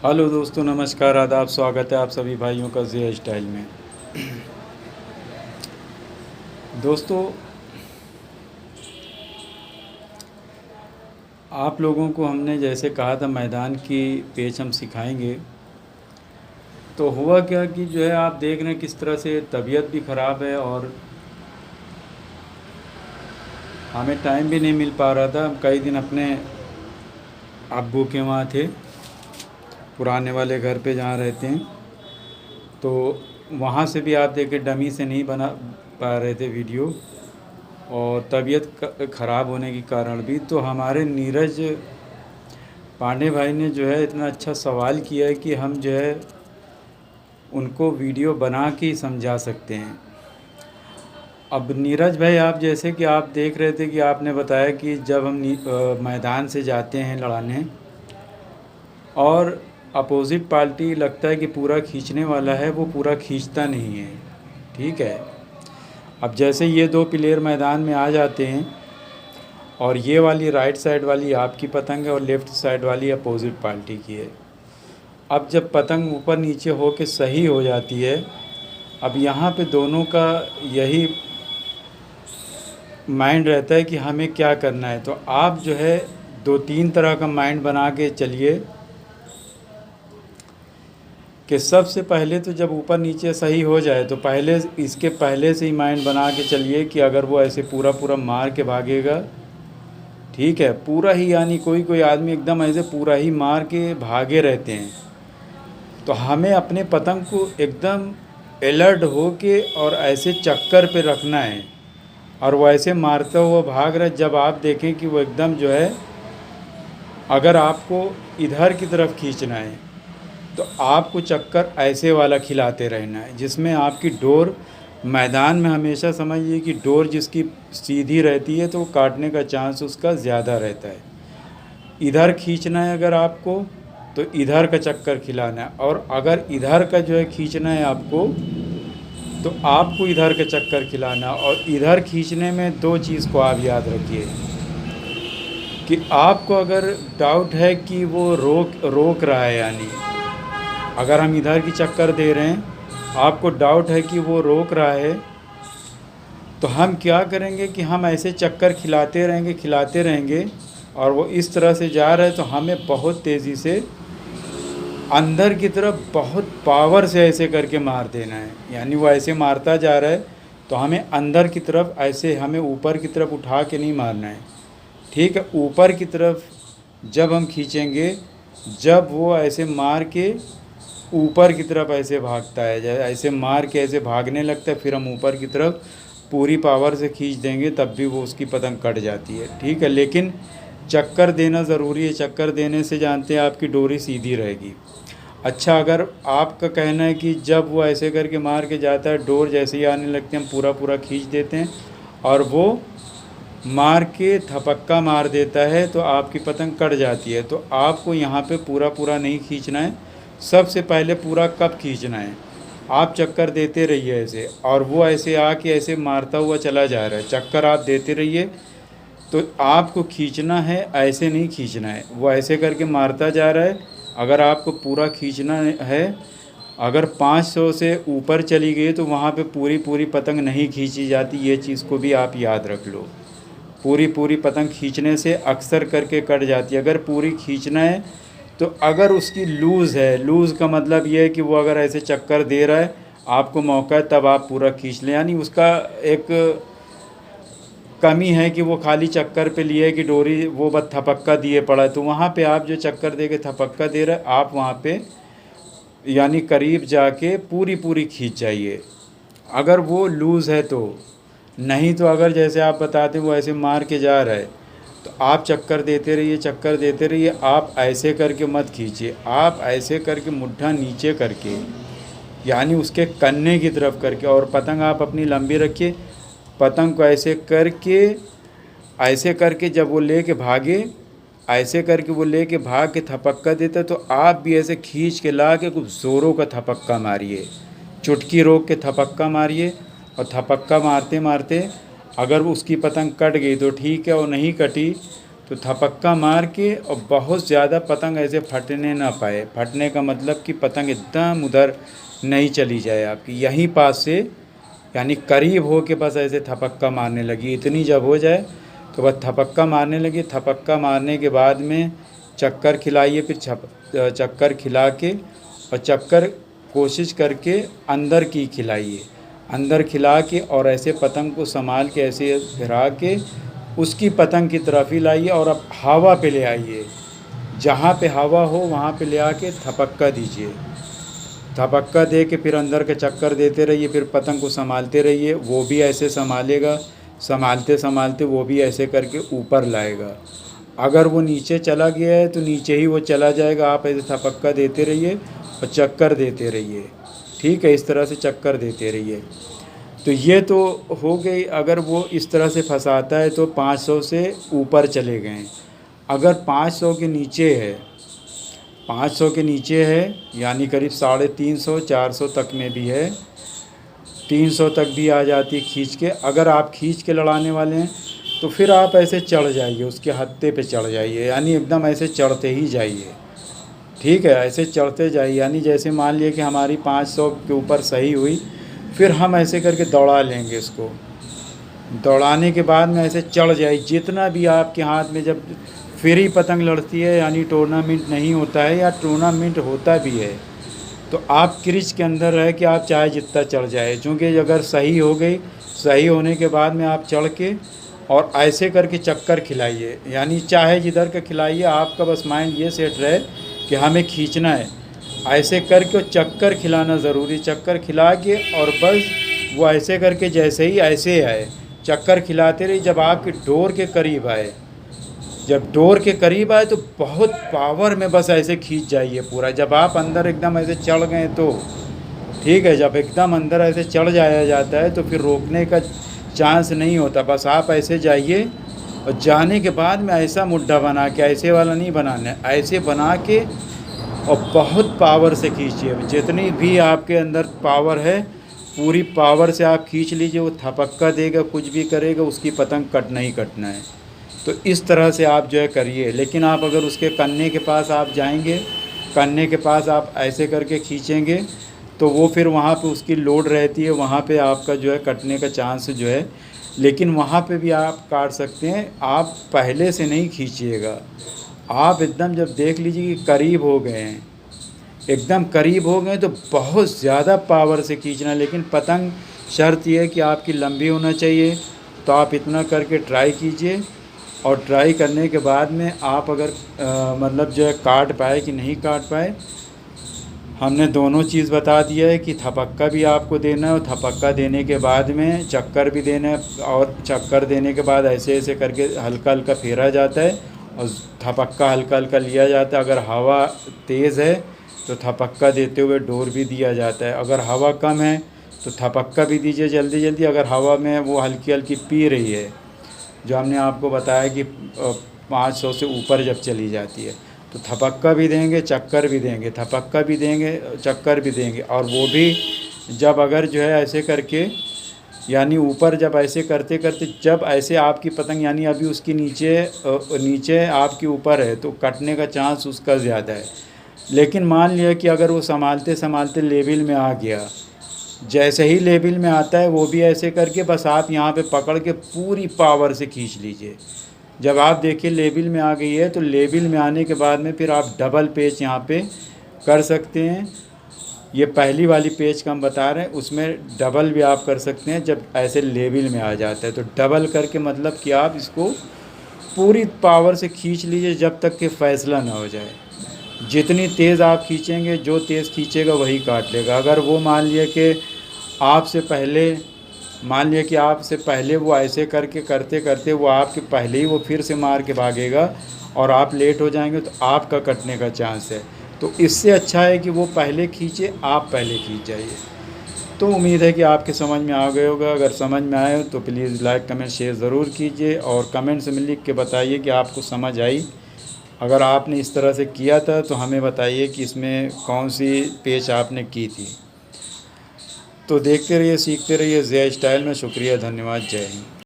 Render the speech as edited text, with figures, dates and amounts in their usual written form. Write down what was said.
Hello दोस्तों, नमस्कार, आदाब, स्वागत है आप सभी भाइयों का ज़िया स्टाइल में। दोस्तों, आप लोगों को हमने जैसे कहा था मैदान की पेच हम सिखाएंगे। तो हुआ क्या कि जो है आप देख रहे हैं किस तरह से तबीयत भी ख़राब है और हमें टाइम भी नहीं मिल पा रहा था। हम कई दिन अपने अब्बू के वहाँ थे, पुराने वाले घर पे जहाँ रहते हैं। तो वहाँ से भी आप देखे डमी से नहीं बना पा रहे थे वीडियो, और तबीयत ख़राब होने के कारण भी। तो हमारे नीरज पांडे भाई ने जो है इतना अच्छा सवाल किया है कि हम जो है उनको वीडियो बना के ही समझा सकते हैं। अब नीरज भाई, आप जैसे कि आप देख रहे थे कि आपने बताया कि जब हम मैदान से जाते हैं लड़ाने और अपोज़िट पार्टी लगता है कि पूरा खींचने वाला है, वो पूरा खींचता नहीं है। ठीक है। अब जैसे ये दो प्लेयर मैदान में आ जाते हैं और ये वाली राइट साइड वाली आपकी पतंग है और लेफ़्ट साइड वाली अपोज़िट पार्टी की है। अब जब पतंग ऊपर नीचे हो के सही हो जाती है, अब यहाँ पे दोनों का यही माइंड रहता है कि हमें क्या करना है। तो आप जो है दो तीन तरह का माइंड बना के चलिए कि सबसे पहले तो जब ऊपर नीचे सही हो जाए तो पहले इसके पहले से ही माइंड बना के चलिए कि अगर वो ऐसे पूरा पूरा मार के भागेगा, ठीक है, पूरा ही, यानी कोई कोई आदमी एकदम ऐसे पूरा ही मार के भागे रहते हैं। तो हमें अपने पतंग को एकदम अलर्ट हो के और ऐसे चक्कर पे रखना है और वो ऐसे मारता हुआ भाग रहा है। जब आप देखें कि वो एकदम जो है, अगर आपको इधर की तरफ खींचना है तो आपको चक्कर ऐसे वाला खिलाते रहना है, जिसमें आपकी डोर मैदान में हमेशा समझिए कि डोर जिसकी सीधी रहती है तो वो काटने का चांस उसका ज़्यादा रहता है। इधर खींचना है अगर आपको तो इधर का चक्कर खिलाना है, और अगर इधर का जो है खींचना है आपको तो आपको इधर का चक्कर खिलाना है। और इधर खींचने में दो चीज़ को आप याद रखिए कि आपको अगर डाउट है कि वो रोक रहा है, यानी अगर हम इधर की चक्कर दे रहे हैं, आपको डाउट है कि वो रोक रहा है, तो हम क्या करेंगे कि हम ऐसे चक्कर खिलाते रहेंगे और वो इस तरह से जा रहा है तो हमें बहुत तेज़ी से अंदर की तरफ बहुत पावर से ऐसे करके मार देना है। यानी वो ऐसे मारता जा रहा है तो हमें अंदर की तरफ ऐसे, हमें ऊपर की तरफ उठा के नहीं मारना है। ठीक है, ऊपर की तरफ जब हम खींचेंगे, जब वो ऐसे मार के ऊपर की तरफ ऐसे भागता है, ऐसे मार के ऐसे भागने लगता है, फिर हम ऊपर की तरफ पूरी पावर से खींच देंगे तब भी वो उसकी पतंग कट जाती है। ठीक है, लेकिन चक्कर देना ज़रूरी है। चक्कर देने से जानते हैं आपकी डोरी सीधी रहेगी। अच्छा, अगर आपका कहना है कि जब वो ऐसे करके मार के जाता है, डोर जैसे ही आने लगते हैं हम पूरा पूरा खींच देते हैं और वो मार के थपक्का मार देता है तो आपकी पतंग कट जाती है। तो आपको यहाँ पे पूरा पूरा नहीं खींचना है। सबसे पहले पूरा कब खींचना है, आप चक्कर देते रहिए ऐसे, और वो ऐसे आके ऐसे मारता हुआ चला जा रहा है, चक्कर आप देते रहिए। तो आपको खींचना है, ऐसे नहीं खींचना है, वो ऐसे करके मारता जा रहा है। अगर आपको पूरा खींचना है, अगर 500 से ऊपर चली गई तो वहाँ पे पूरी पूरी पतंग नहीं खींची जाती। ये चीज़ को भी आप याद रख लो। पूरी पूरी पतंग खींचने से अक्सर करके कट जाती है। अगर पूरी खींचना है तो अगर उसकी लूज़ है, लूज़ का मतलब ये है कि वो अगर ऐसे चक्कर दे रहा है, आपको मौका है तब आप पूरा खींच लें। यानी उसका एक कमी है कि वो खाली चक्कर पे लिए है कि डोरी वो बस थपक्का दिए पड़ा है, तो वहाँ पे आप जो चक्कर दे के थपक्का दे रहे हैं, आप वहाँ पे यानी करीब जाके पूरी पूरी खींच जाइए अगर वो लूज़ है तो। नहीं तो अगर जैसे आप बताते वो ऐसे मार के जा रहा है तो आप चक्कर देते रहिए, चक्कर देते रहिए। आप ऐसे करके मत खींचिए, आप ऐसे करके मुट्ठा नीचे करके, यानी उसके कन्ने की तरफ करके, और पतंग आप अपनी लंबी रखिए। पतंग को ऐसे करके जब वो लेके भागे, ऐसे करके वो लेके भाग के थपक्का देता, तो आप भी ऐसे खींच के ला के कुछ ज़ोरों का थपक्का मारिए, चुटकी रोक के थपक्का मारिए। और थपक्का मारते मारते अगर उसकी पतंग कट गई तो ठीक है, और नहीं कटी तो थपक्का मार के और बहुत ज़्यादा पतंग ऐसे फटने ना पाए। फटने का मतलब कि पतंग एकदम उधर नहीं चली जाए आपकी, यहीं पास से यानी करीब हो के बस ऐसे थपक्का मारने लगी। इतनी जब हो जाए तो बस थपक्का मारने लगी। थपक्का मारने के बाद में चक्कर खिलाइए, फिर चक्कर खिला के और चक्कर कोशिश करके अंदर की खिलाइए, अंदर खिला के और ऐसे पतंग को संभाल के ऐसे फिरा के उसकी पतंग की तरफ ही लाइए और अब हवा पे ले आइए। जहाँ पे हवा हो वहाँ पे ले आके थपक्का दीजिए। थपक्का दे के फिर अंदर के चक्कर देते रहिए, फिर पतंग को संभालते रहिए, वो भी ऐसे संभालेगा। संभालते संभालते वो भी ऐसे करके ऊपर लाएगा। अगर वो नीचे चला गया है तो नीचे ही वो चला जाएगा। आप ऐसे थपक्का देते रहिए और चक्कर देते रहिए, ठीक है। इस तरह से चक्कर देते रहिए। तो ये तो हो गई। अगर वो इस तरह से फंसाता है तो 500 से ऊपर चले गए। अगर 500 के नीचे है, 500 के नीचे है यानी करीब 350 400 तक में भी है, 300 तक भी आ जाती है खींच के। अगर आप खींच के लड़ाने वाले हैं तो फिर आप ऐसे चढ़ जाइए, उसके हत्थे पे चढ़ जाइए, यानी एकदम ऐसे चढ़ते ही जाइए, ठीक है। ऐसे चढ़ते जाइए, यानी जैसे मान लिए कि हमारी 500 के ऊपर सही हुई, फिर हम ऐसे करके दौड़ा लेंगे इसको। दौड़ाने के बाद में ऐसे चढ़ जाए जितना भी आपके हाथ में। जब फ्री पतंग लड़ती है यानी टूर्नामेंट नहीं होता है या टूर्नामेंट होता भी है तो आप क्रिच के अंदर रह के आप चाहे जितना चढ़ जाए, क्योंकि अगर सही हो गई, सही होने के बाद में आप चढ़ के और ऐसे करके चक्कर खिलाइए, यानी चाहे जिधर का खिलाइए। आपका बस माइंड ये सेट रहे कि हमें खींचना है, ऐसे करके चक्कर खिलाना ज़रूरी। चक्कर खिला के और बस वो ऐसे करके जैसे ही ऐसे आए, चक्कर खिलाते रहिए। जब आपके डोर के करीब आए, जब डोर के करीब आए तो बहुत पावर में बस ऐसे खींच जाइए पूरा। जब आप अंदर एकदम ऐसे चढ़ गए तो ठीक है। जब एकदम अंदर ऐसे चढ़ जाया जाता है तो फिर रोकने का चांस नहीं होता। बस आप ऐसे जाइए और जाने के बाद में ऐसा मुड्ढा बना के, ऐसे वाला नहीं बनाना है, ऐसे बना के और बहुत पावर से खींचिए। जितनी भी आपके अंदर पावर है पूरी पावर से आप खींच लीजिए। वो थपक्का देगा, कुछ भी करेगा, उसकी पतंग कटना ही कटना है। तो इस तरह से आप जो है करिए। लेकिन आप अगर उसके कन्ने के पास आप जाएंगे, कन्ने के पास आप ऐसे करके खींचेंगे तो वो फिर वहाँ पे उसकी लोड रहती है, वहाँ पे आपका जो है कटने का चांस जो है। लेकिन वहाँ पे भी आप काट सकते हैं। आप पहले से नहीं खींचिएगा, आप एकदम जब देख लीजिए कि करीब हो गए हैं, एकदम करीब हो गए तो बहुत ज़्यादा पावर से खींचना। लेकिन पतंग शर्त यह है कि आपकी लंबी होना चाहिए। तो आप इतना करके ट्राई कीजिए और ट्राई करने के बाद में आप अगर मतलब जो है काट पाए कि नहीं काट पाए, हमने दोनों चीज़ बता दिया है कि थपक्का भी आपको देना है और थपक्का देने के बाद में चक्कर भी देना है। और चक्कर देने के बाद ऐसे ऐसे करके हल्का हल्का फेरा जाता है और थपक्का हल्का हल्का लिया जाता है। अगर हवा तेज़ है तो थपक्का देते हुए डोर भी दिया जाता है। अगर हवा कम है तो थपक्का भी दीजिए जल्दी जल्दी। अगर हवा में वो हल्की हल्की पी रही है, जो हमने आपको बताया कि 500 से ऊपर जब चली जाती है तो थपक्का भी देंगे, चक्कर भी देंगे, थपक्का भी देंगे, चक्कर भी देंगे। और वो भी जब अगर जो है ऐसे करके यानी ऊपर जब ऐसे करते करते जब ऐसे आपकी पतंग यानी अभी उसकी नीचे आपके ऊपर है तो कटने का चांस उसका ज़्यादा है। लेकिन मान लिया कि अगर वो संभालते संभालते लेवल में आ गया, जैसे ही लेवल में आता है वो भी ऐसे करके बस आप यहाँ पे पकड़ के पूरी पावर से खींच लीजिए। जब आप देखिए लेवल में आ गई है तो लेवल में आने के बाद में फिर आप डबल पेच यहाँ पे कर सकते हैं। ये पहली वाली पेच का हम बता रहे हैं, उसमें डबल भी आप कर सकते हैं जब ऐसे लेवल में आ जाता है। तो डबल करके मतलब कि आप इसको पूरी पावर से खींच लीजिए जब तक कि फ़ैसला ना हो जाए। जितनी तेज़ आप खींचेंगे, जो तेज़ खींचेगा वही काट लेगा। अगर वो मान लिया कि आपसे पहले वो ऐसे करके करते करते वो आपके पहले ही वो फिर से मार के भागेगा और आप लेट हो जाएंगे तो आपका कटने का चांस है। तो इससे अच्छा है कि वो पहले खींचे, आप पहले खींच जाइए। तो उम्मीद है कि आपके समझ में आ गया होगा। अगर समझ में आए तो प्लीज़ लाइक कमेंट शेयर ज़रूर कीजिए और कमेंट्स में लिख के बताइए कि आपको समझ आई। अगर आपने इस तरह से किया था तो हमें बताइए कि इसमें कौन सी पेच आपने की थी। तो देखते रहिए, सीखते रहिए ज़िया स्टाइल में। शुक्रिया, धन्यवाद, जय हिंद।